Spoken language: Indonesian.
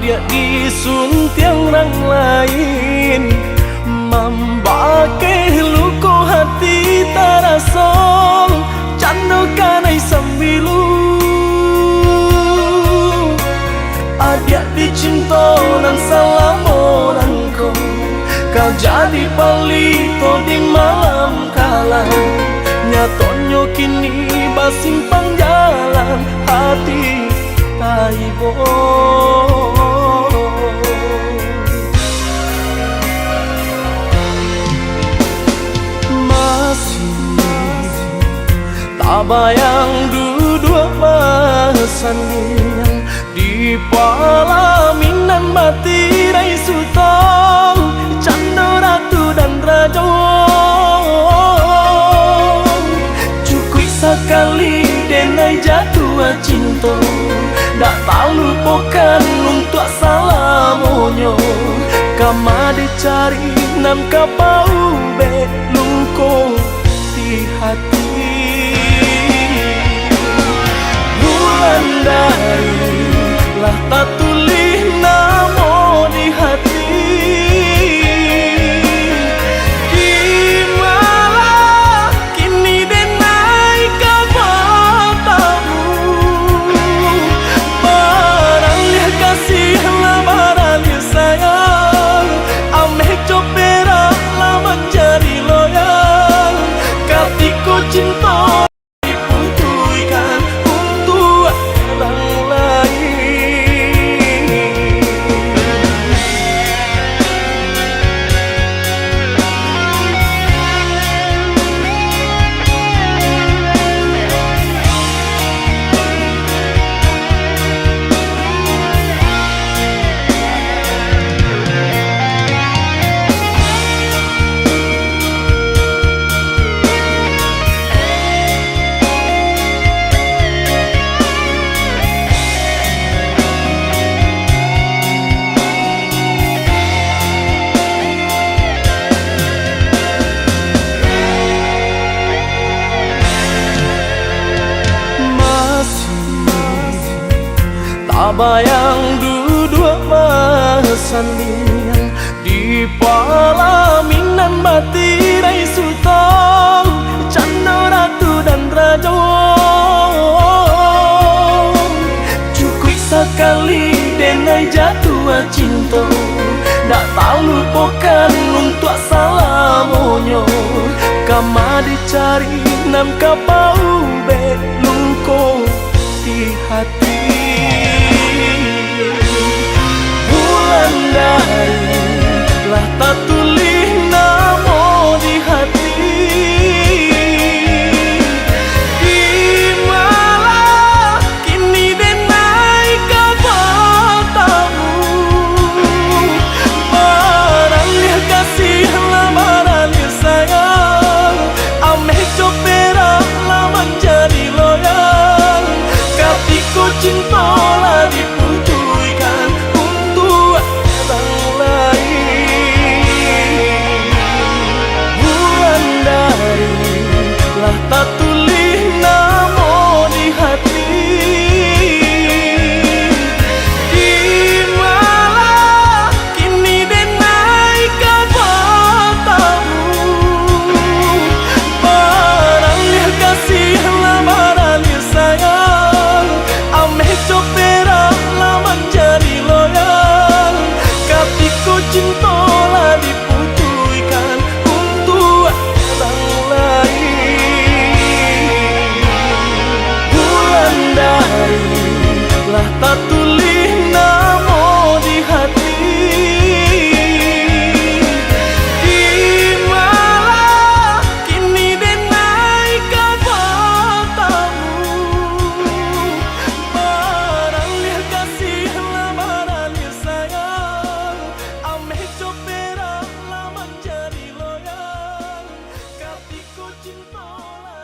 dia disuntiang orang lain, membake luko hati tarasong, cando kanai sambilu. Adia dicinta nan salamonan ko, kau jadi palito di malam kala. Nyatonyo kini basimpang jalan hati taibo. Masih tak bayang duduk masan yang di palaminan mati rai sutong, cando ratu dan raja. Cukui sekali denai jatuh cinta, dak tahu lupakan untuk salamonyo. Kama dicari nam kapau be luko di hati. Bulan dari lah tak tulis namo di hati. Cinta dipuntuykan untuk orang lain. Tak bayang duduk masan liang di palaminan mati rai sutong, cando ratu dan raja. Cukui sekali denai jatuh cinta, dak tahu lupakan untuk salamonyo. Kama dicari nam kapau be luko di hati. Bulan dari lah tak tulis namo di hati. Di malam kini denai kabatamu, barangnya kasih lamarannya sayang, ameh copera lama jadi loyal. Katiku cinta lah dipuntuykan untuk orang lain. Bulan dari lah tak tulis namo di hati. Di malam kini denai kabatamu, barangnya kasih lamarannya sayang, ameh copera lama jadi loyal. Katiku cinta lah dipuntuykan untuk orang lain. Bulan dari lah tak tulis namo di hati. Di malam kini denai kabatamu, barangnya kasih lamarannya sayang, ameh copera lama jadi loyal. Katiku cinta lah